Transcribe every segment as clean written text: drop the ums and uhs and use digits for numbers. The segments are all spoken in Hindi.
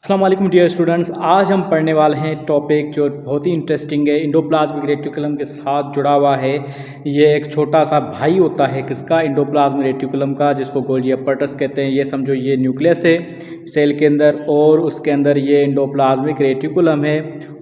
अस्सलाम वालेकुम डियर स्टूडेंट्स। आज हम पढ़ने वाले हैं टॉपिक जो बहुत ही इंटरेस्टिंग है, एंडोप्लाज्मिक रेटिकुलम के साथ जुड़ा हुआ है। ये एक छोटा सा भाई होता है किसका, एंडोप्लाज्मिक रेटिकुलम का, जिसको गोल्जी अपरटस कहते हैं। ये समझो ये न्यूक्लियस है सेल के अंदर और उसके अंदर ये एंडोप्लाज्मिक रेटिकुलम है,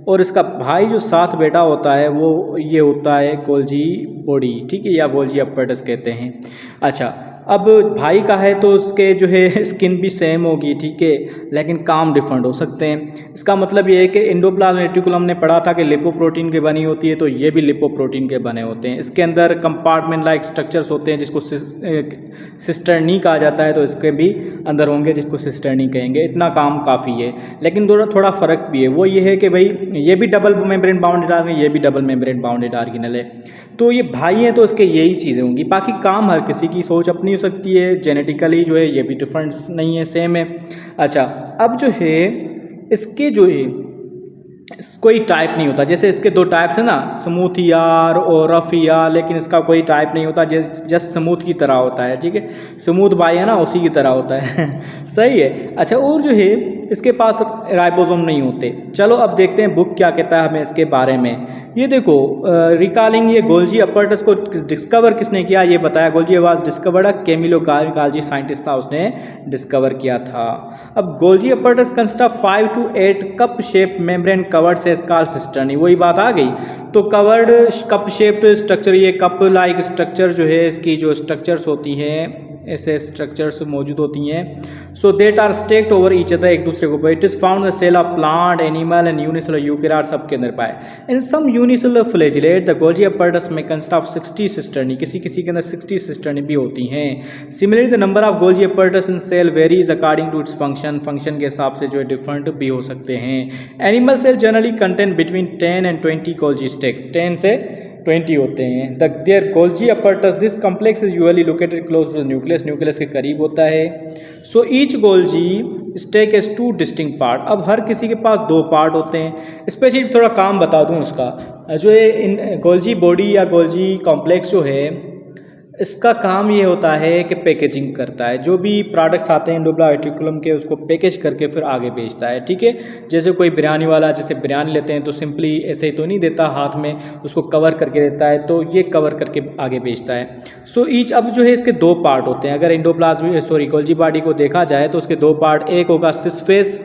और इसका भाई जो साथ बेटा होता है वो ये होता है गोल्जी बॉडी, ठीक है, या गोल्जी अपरटस कहते हैं। अच्छा, अब भाई का है तो उसके जो है स्किन भी सेम होगी, ठीक है, लेकिन काम डिफरेंट हो सकते हैं। इसका मतलब ये है कि एंडोप्लाज्मिक रेटिकुलम ने पढ़ा था कि लिपोप्रोटीन के बनी होती है, तो ये भी लिपोप्रोटीन के बने होते हैं। इसके अंदर कंपार्टमेंट लाइक स्ट्रक्चर्स होते हैं जिसको सिस्टर्नी कहा जाता है, तो इसके भी अंदर होंगे जिसको सिस्टर्नी कहेंगे। इतना काम काफ़ी है, लेकिन थोड़ा फ़र्क भी है। वो ये है कि भाई ये भी डबल मेम्ब्रेन बाउंडेड आर्गेनल, ये भी डबल मेम्ब्रेन बाउंडेड आर्गेनल है। तो ये भाई हैं तो इसके यही चीज़ें होंगी। बाकी काम हर किसी की सोच अपनी हो सकती है, जेनेटिकली जो है ये भी डिफरेंस नहीं है, सेम है। अच्छा, अब जो है इसके जो है कोई टाइप नहीं होता। जैसे इसके दो टाइप्स हैं ना, स्मूथ ईआर और रफ ईआर, लेकिन इसका कोई टाइप नहीं होता, जस्ट स्मूथ की तरह होता है, ठीक है। स्मूथ भाई है ना, उसी की तरह होता है सही है। अच्छा, और जो है इसके पास राइबोसोम नहीं होते। चलो अब देखते हैं बुक क्या कहता है हमें इसके बारे में। ये देखो, रिकॉलिंग ये गोल्जी अपरटस को डिस्कवर किसने किया, ये बताया। Golgi was discovered, Camillo Golgi scientist था, उसने डिस्कवर किया था। अब Golgi apparatus consist of 5 to 8 cup shape membrane covered से स्कॉल सिस्टर्नी, वही बात आ गई। तो कवर्ड कप शेप्ड स्ट्रक्चर, ये कप लाइक स्ट्रक्चर जो है, इसकी जो स्ट्रक्चर्स होती हैं, ऐसे स्ट्रक्चर्स मौजूद होती हैं। So that are stacked over each other, एक दूसरे के ऊपर। It is found the cell of plant, animal and unicellular eukaryote, सबके अंदर पाए। In some unicellular flagellate the Golgi apparatus में कंसिस्ट ऑफ 60 सिस्टर्नी, किसी किसी के अंदर 60 सिस्टर्नी भी होती हैं। Similarly the number of Golgi apparatus in cell varies according to its function, function के हिसाब से जो है डिफरेंट भी हो सकते हैं। Animal cell generally contain between 10 and 20 Golgi stacks, 10 से 20 होते हैं। There Golgi apparatus, this complex is usually located close to nucleus, nucleus के करीब होता है। So each Golgi stack is 2 distinct part, अब हर किसी के पास 2 पार्ट होते हैं। स्पेशली थोड़ा काम बता दूं उसका, जो ये गोल्जी बॉडी या गोल्जी कॉम्प्लेक्स जो है, इसका काम ये होता है कि पैकेजिंग करता है। जो भी प्रोडक्ट्स आते हैं एंडोप्लाज्मिक रेटिकुलम के, उसको पैकेज करके फिर आगे बेचता है, ठीक है। जैसे कोई बिरयानी वाला, जैसे बिरयानी लेते हैं तो सिंपली ऐसे ही तो नहीं देता हाथ में, उसको कवर करके देता है, तो ये कवर करके आगे बेचता है। सो ईच, अब जो है इसके 2 पार्ट होते हैं। अगर एंडोप्लाज्मिक गोल्जी बॉडी को देखा जाए तो उसके 2 पार्ट, एक होगा सिस फेस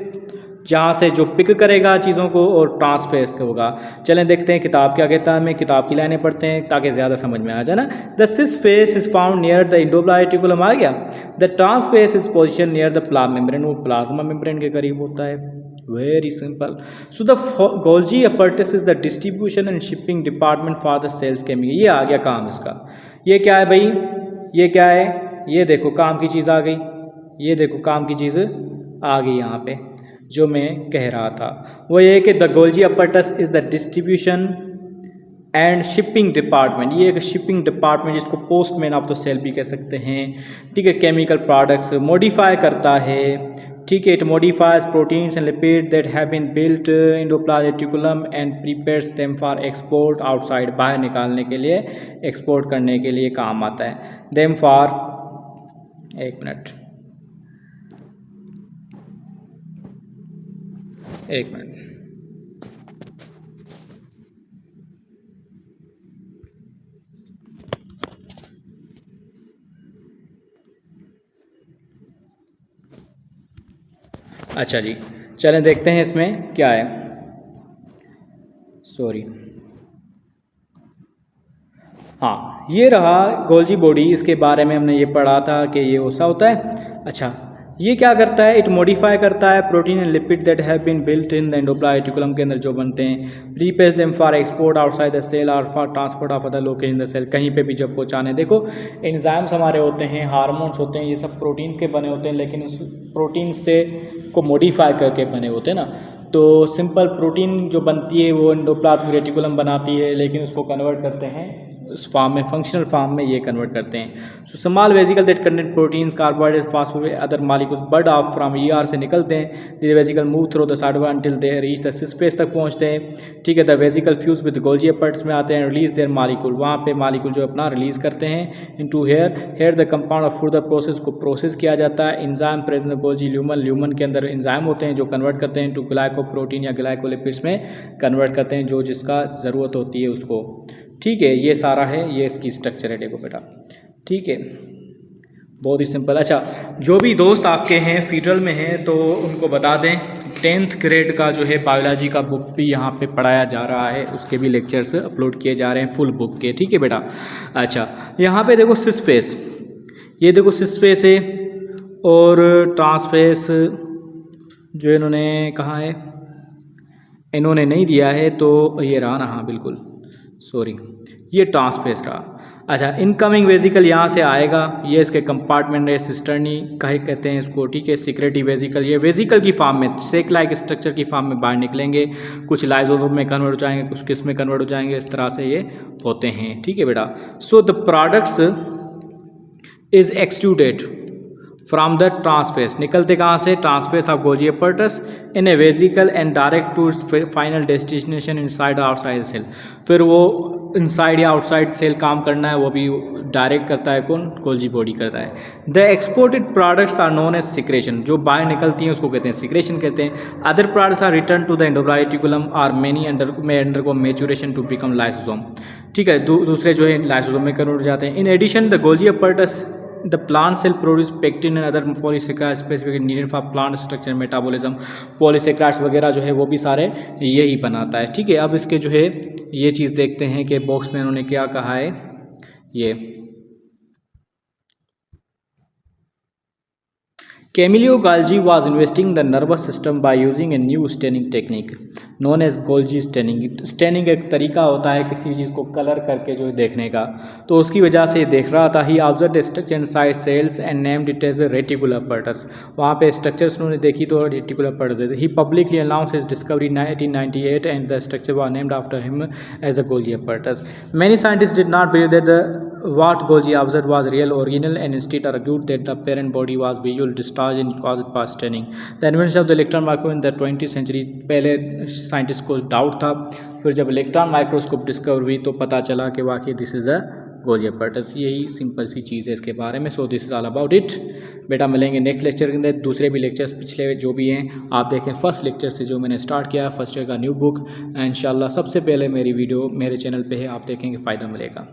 जहाँ से जो पिक करेगा चीज़ों को, और ट्रांसफेस का होगा। चलें देखते हैं किताब क्या कहता है, हमें किताब की लाइनें पढ़ते हैं ताकि ज़्यादा समझ में आ जाए ना। The cis face is found near the endoplasmic reticulum, आ गया। The trans face is position near the plasma membrane, वो प्लाज्मा मेम्ब्रेन के करीब होता है। Very simple. So the Golgi apparatus is the distribution and shipping department for the cell's chemical, ये आ गया काम इसका। ये क्या है भाई, ये क्या है, ये देखो काम की चीज़ आ गई, ये देखो काम की चीज़ आ गई यहाँ पे। जो मैं कह रहा था वो ये कि the Golgi apparatus is the distribution and shipping department, ये एक शिपिंग डिपार्टमेंट जिसको पोस्टमैन ऑफ द सेल भी कह सकते हैं, ठीक है। केमिकल प्रोडक्ट्स मॉडिफाई करता है, ठीक है। It modifies proteins and lipid that have been built endoplasmic reticulum and prepares them for export outside, बाहर निकालने के लिए, एक्सपोर्ट करने के लिए काम आता है। देम फॉर, एक मिनट, एक मिनट, अच्छा जी, चलें देखते हैं इसमें क्या है। सॉरी, हाँ, ये रहा गोल्जी बॉडी, इसके बारे में हमने ये पढ़ा था कि ये ऐसा होता है। अच्छा, ये क्या करता है, इट मॉडिफाई करता है protein and lipid that have been built in the endoplasmic reticulum के अंदर जो बनते हैं। Prepares them for export outside the cell और for transport of other location the cell, कहीं पे भी जब पहुँचाने। देखो एंजाइम्स हमारे होते हैं, हार्मोन्स होते हैं, ये सब प्रोटीन्स के बने होते हैं, लेकिन उस प्रोटीन से को मॉडिफाई करके बने होते हैं ना। तो सिंपल प्रोटीन जो बनती है वो एंडोप्लाज्मिक रेटिकुलम बनाती है, लेकिन उसको कन्वर्ट करते हैं उस फॉर्म में, फंक्शनल फॉर्म में ये कन्वर्ट करते हैं। So small vesicle that contain proteins, carbohydrate, फास्फोरेट, other molecule bud off from ER से निकलते हैं। The vesicle move through the cytoplasm until they reach the space तक पहुंचते हैं। ठीक है, the vesicle fuse with Golgi apparatus में आते हैं, रिलीज देयर मॉलिक्यूल, वहाँ पे मॉलिक्यूल जो अपना रिलीज करते हैं into here the compound of food the process को प्रोसेस किया जाता है। Enzyme present Golgi lumen, lumen के अंदर एंजाइम होते हैं जो कन्वर्ट करते हैं टू ग्लाइकोप्रोटीन या ग्लाइकोलिपिड्स में कन्वर्ट करते हैं, जो जिसका ज़रूरत होती है उसको। ठीक है, ये सारा है, ये इसकी स्ट्रक्चर है, देखो बेटा। ठीक है, बहुत ही सिंपल। अच्छा, जो भी दोस्त आपके हैं फीडरल में हैं तो उनको बता दें 10th ग्रेड का जो है बायोलॉजी का बुक भी यहाँ पे पढ़ाया जा रहा है, उसके भी लेक्चर्स अपलोड किए जा रहे हैं फुल बुक के। ठीक है बेटा। अच्छा, यहाँ पे देखो सिस फेस, ये देखो सिस फेस है और ट्रांसफेस जो इन्होंने कहा है, इन्होंने नहीं दिया है तो ये रहा ना, हाँ बिल्कुल सॉरी, ये ट्रांसफेस रहा। अच्छा, इनकमिंग वेजिकल यहाँ से आएगा, ये इसके कंपार्टमेंट है, सिस्टर्नी कहे कहते हैं इसको। ठीक है, सिक्रेटरी वेजिकल, ये वेजिकल की फॉर्म में, सेक लाइक स्ट्रक्चर की फॉर्म में बाहर निकलेंगे, कुछ लाइसोसोम में कन्वर्ट हो जाएंगे, कुछ किस में कन्वर्ट हो जाएंगे, इस तरह से ये होते हैं। ठीक है बेटा। So the products is extruded from the trans face, निकलते कहाँ से, trans face of Golgi apparatus in a vesicle and direct to final destination inside outside cell. फिर वो इनसाइड या आउटसाइड सेल काम करना है, वो भी डायरेक्ट करता है कौन, गोल्जी बॉडी करता है। The exported products are known as secretion, जो बाहर निकलती हैं उसको कहते हैं सिक्रेशन कहते हैं। Other products are return to the endoplasmic reticulum are many undergo maturation to become lysosome. ठीक है, दूसरे जो है लाइसोसोम में कन्वर्ट हो जाते हैं। In addition the Golgi apparatus the plant cell produce pectin and other polysaccharides specifically needed for plant structure metabolism, polysaccharides वगैरह जो है वो भी सारे यही बनाता है। ठीक है, अब इसके जो है ये चीज़ देखते हैं कि बॉक्स में उन्होंने क्या कहा है। ये Camillo Golgi was investigating the nervous system by using a new staining technique known as Golgi staining. Staining एक तरीका होता है किसी चीज़ को कलर करके जो देखने का, तो उसकी वजह से देख रहा था। He observed the structure inside cells and named it as a reticular apparatus. वहाँ पे स्ट्रक्चर्स उन्होंने देखी तो reticular apparatus. He publicly announced his discovery in 1898 and the structure was named after him as the Golgi apparatus. Many scientists did not believe that what Golgi observed was real original and instead argued that the parent body was visual discharge and caused by staining. The invention of the electron microscope in the 20th century, पहले साइंटिस्ट को डाउट था, फिर जब इलेक्ट्रॉन माइक्रोस्कोप डिस्कवर हुई तो पता चला कि वाकई दिस इज़ अ गोल्जी एपर्टस। यही सिंपल सी चीज़ है इसके बारे में। So this is all about it बेटा। मिलेंगे नेक्स्ट लेक्चर के अंदर, दूसरे भी लेक्चर्स पिछले जो भी हैं आप देखें। फर्स्ट लेक्चर से जो मैंने स्टार्ट किया, फर्स्ट ईयर का न्यू बुक, इंशाल्लाह सबसे पहले मेरी वीडियो मेरे चैनल पे है, आप देखेंगे फ़ायदा मिलेगा।